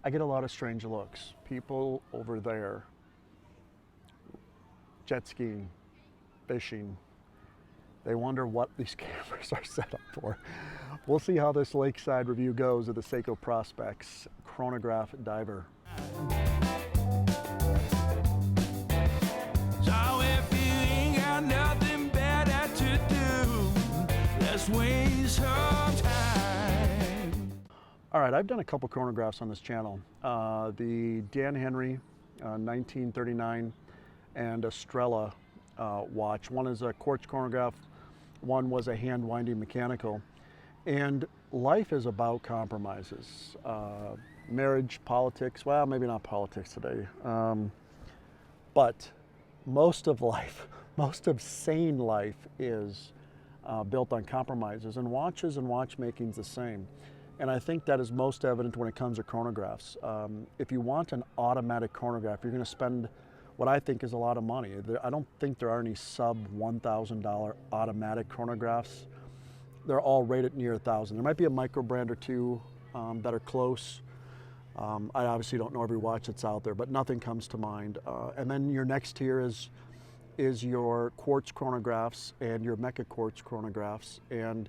I get a lot of strange looks. People over there, jet skiing, fishing, they wonder what these cameras are set up for. We'll see how this lakeside review goes of the Seiko Prospex Chronograph diver. So if you ain't got nothing better to do, let's waste some time. All right, I've done a couple chronographs on this channel. The Dan Henry 1939 and Estrella watch. One is a quartz chronograph, one was a hand winding mechanical. And life is about compromises. Marriage, politics, well, maybe not politics today. But most of life, most of sane life is built on compromises, and watches and watchmaking is the same. And I think that is most evident when it comes to chronographs. If you want an automatic chronograph, you're going to spend what I think is a lot of money. I don't think there are any sub $1,000 automatic chronographs. They're all rated near 1,000. There might be a micro brand or two that are close. I obviously don't know every watch that's out there, but nothing comes to mind. And then your next tier is your quartz chronographs and your mecha quartz chronographs. And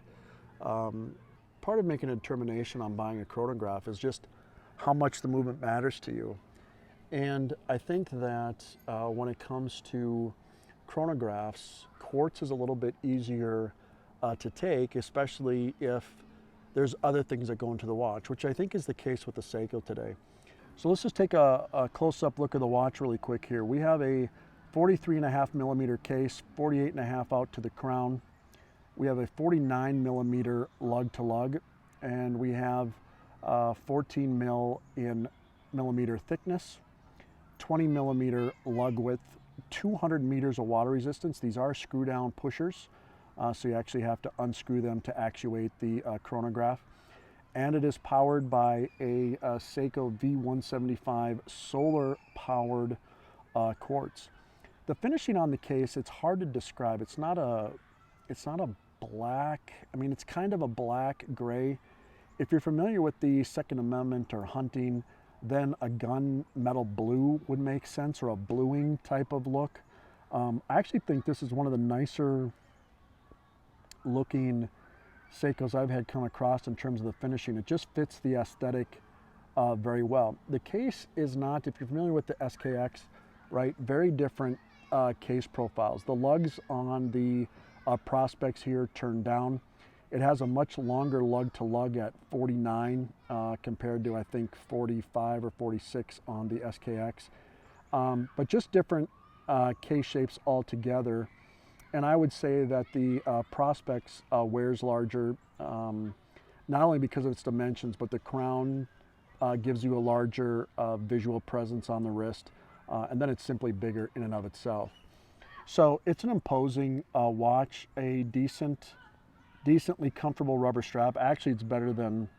part of making a determination on buying a chronograph is just how much the movement matters to you. And I think that when it comes to chronographs, quartz is a little bit easier to take, especially if there's other things that go into the watch, which I think is the case with the Seiko today. So let's just take a close-up look at the watch really quick here. We have a 43.5 millimeter case, 48.5 out to the crown. We have a 49 millimeter lug to lug, and we have 14 millimeter thickness, 20 millimeter lug width, 200 meters of water resistance. These are screw down pushers, so you actually have to unscrew them to actuate the chronograph. And it is powered by a Seiko V175 solar powered quartz. The finishing on the case, it's hard to describe. It's not a black, I mean, it's kind of a black gray. If you're familiar with the Second Amendment or hunting, then a gunmetal blue would make sense, or a bluing type of look. I actually think this is one of the nicer looking Seikos I've had come across in terms of the finishing. It just fits the aesthetic very well. The case is not, if you're familiar with the SKX, right, very different case profiles. The lugs on the Prospex here turn down. It has a much longer lug to lug at 49 compared to I think 45 or 46 on the SKX. But just different case shapes altogether. And I would say that the Prospex wears larger, not only because of its dimensions, but the crown gives you a larger visual presence on the wrist, and then it's simply bigger in and of itself. So it's an imposing watch, a decently comfortable rubber strap. Actually, it's better than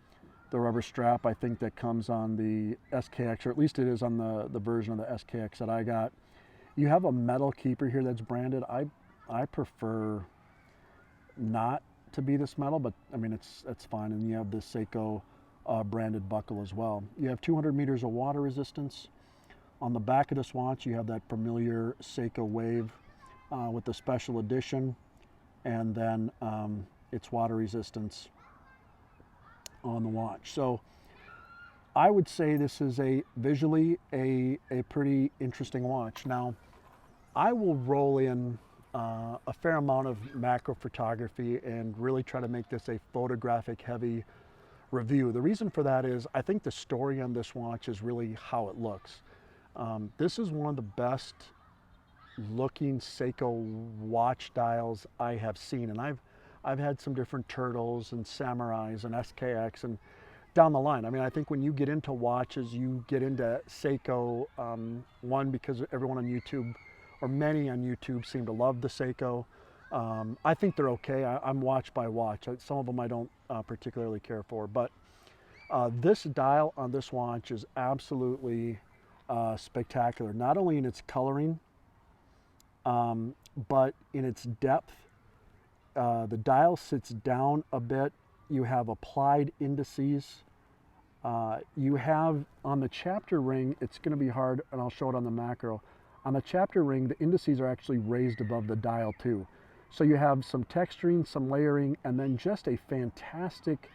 the rubber strap I think that comes on the SKX, or at least it is on the version of the SKX that I got. You have a metal keeper here that's branded. I prefer not to be this metal, but I mean, it's fine. And you have the Seiko branded buckle as well. You have 200 meters of water resistance. On the back of this watch, you have that familiar Seiko wave with the special edition, and then its water resistance on the watch. So I would say this is visually a pretty interesting watch. Now, I will roll in a fair amount of macro photography and really try to make this a photographic heavy review. The reason for that is I think the story on this watch is really how it looks. This is one of the best looking Seiko watch dials I have seen, and I've had some different Turtles and Samurais and SKX and down the line. I mean, I think when you get into watches, you get into Seiko, one, because everyone on YouTube, or many on YouTube, seem to love the Seiko. I think they're okay. I'm watch by watch. Some of them I don't particularly care for, but this dial on this watch is absolutely spectacular, not only in its coloring, but in its depth. The dial sits down a bit. You have applied indices You have on the chapter ring, it's going to be hard, and I'll show it on the macro. On the chapter ring, the indices are actually raised above the dial too. So you have some texturing, some layering, and then just a fantastic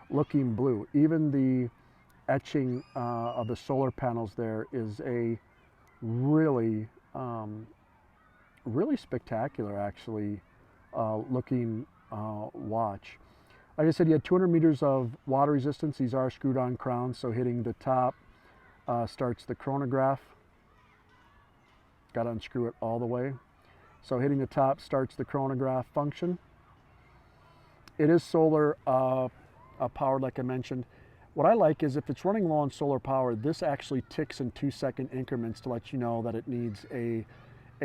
looking blue. Even the etching of the solar panels there is a really, really spectacular actually looking watch. Like I said, you had 200 meters of water resistance. These are screwed on crowns, so hitting the top starts the chronograph. Got to unscrew it all the way. So hitting the top starts the chronograph function. It is solar powered, like I mentioned. What I like is if it's running low on solar power, this actually ticks in 2-second increments to let you know that it needs a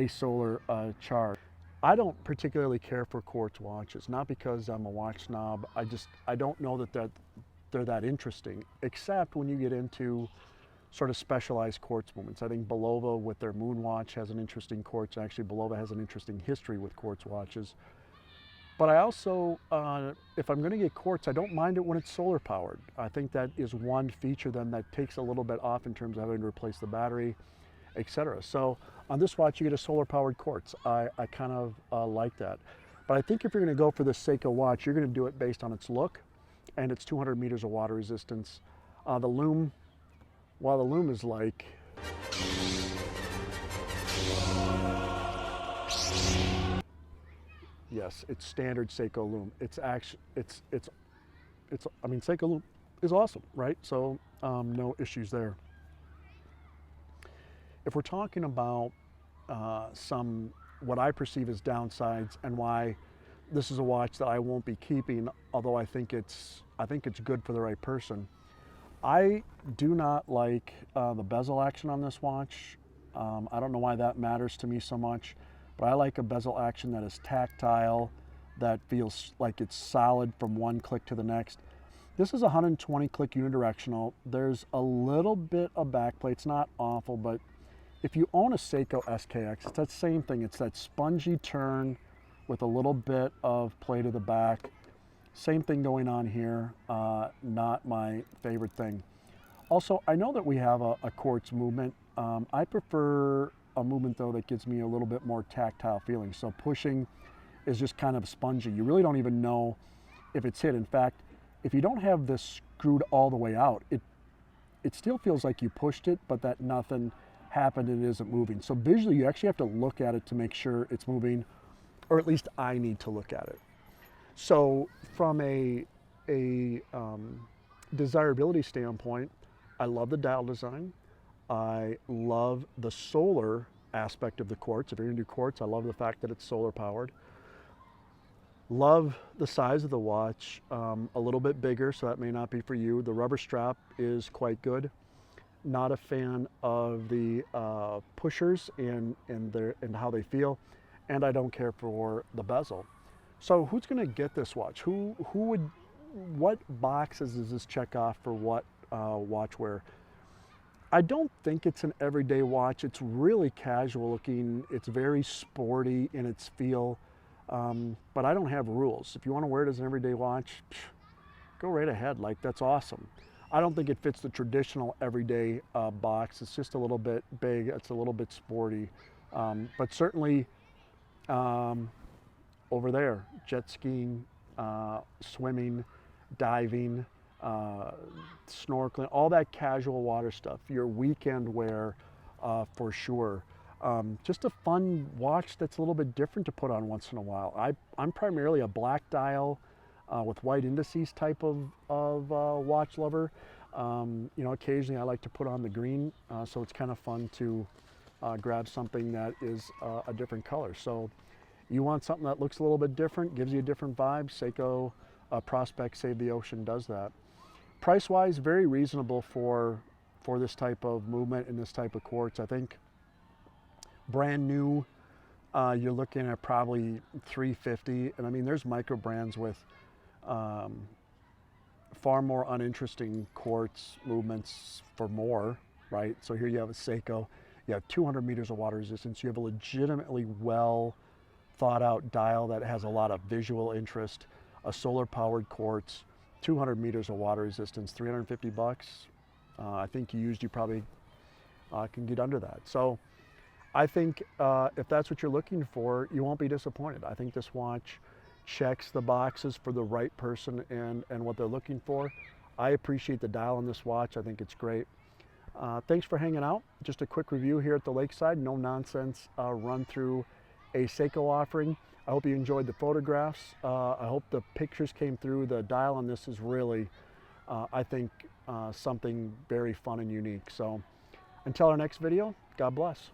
solar charge. I don't particularly care for quartz watches, not because I'm a watch snob. I don't know that they're that interesting, except when you get into sort of specialized quartz movements. I think Belova with their moon watch has an interesting quartz. Actually, Belova has an interesting history with quartz watches. But I also, if I'm going to get quartz, I don't mind it when it's solar powered. I think that is one feature then that takes a little bit off in terms of having to replace the battery, etc. So on this watch, you get a solar powered quartz. I kind of like that. But I think if you're going to go for this Seiko watch, you're going to do it based on its look and its 200 meters of water resistance. The loom, while the loom is like, yes, it's standard Seiko loom. It's actually, I mean, Seiko loom is awesome, right? So no issues there. If we're talking about some, what I perceive as downsides and why this is a watch that I won't be keeping, although I think it's good for the right person. I do not like the bezel action on this watch. I don't know why that matters to me so much, but I like a bezel action that is tactile, that feels like it's solid from one click to the next. This is 120 click unidirectional. There's a little bit of backplay. It's not awful, but if you own a Seiko SKX, it's that same thing. It's that spongy turn with a little bit of play to the back. Same thing going on here. Not my favorite thing. Also, I know that we have a quartz movement. I prefer a movement though that gives me a little bit more tactile feeling. So pushing is just kind of spongy. You really don't even know if it's hit. In fact, if you don't have this screwed all the way out, it still feels like you pushed it, but that nothing happened and it isn't moving. So visually, you actually have to look at it to make sure it's moving, or at least I need to look at it. So from a desirability standpoint, I love the dial design. I love the solar aspect of the quartz. If you're gonna do quartz, I love the fact that it's solar powered. Love the size of the watch, a little bit bigger, so that may not be for you. The rubber strap is quite good. Not a fan of the pushers and how they feel, and I don't care for the bezel. So who's going to get this watch? What boxes does this check off for what watch wear? I don't think it's an everyday watch. It's really casual looking. It's very sporty in its feel, but I don't have rules. If you want to wear it as an everyday watch, go right ahead. Like, that's awesome. I don't think it fits the traditional everyday box. It's just a little bit big. It's a little bit sporty, but certainly over there, jet skiing, swimming, diving, snorkeling, all that casual water stuff, your weekend wear for sure. Just a fun watch that's a little bit different to put on once in a while. I'm primarily a black dial with white indices type of watch lover. You know, occasionally I like to put on the green, so it's kind of fun to grab something that is a different color. So you want something that looks a little bit different, gives you a different vibe. Seiko Prospex Save the Ocean does that. Price-wise, very reasonable for this type of movement and this type of quartz. I think brand new, you're looking at probably $350, and I mean, there's micro brands with far more uninteresting quartz movements for more, right? So here you have a Seiko, you have 200 meters of water resistance, you have a legitimately well thought out dial that has a lot of visual interest, a solar powered quartz, 200 meters of water resistance, 350 bucks. I think used, you probably can get under that. So I think if that's what you're looking for, you won't be disappointed. I think this watch checks the boxes for the right person and what they're looking for. I appreciate the dial on this watch. I think it's great. Thanks for hanging out. Just a quick review here at the Lakeside. No nonsense run through a Seiko offering. I hope you enjoyed the photographs. I hope the pictures came through. The dial on this is really, I think, something very fun and unique. So until our next video, God bless.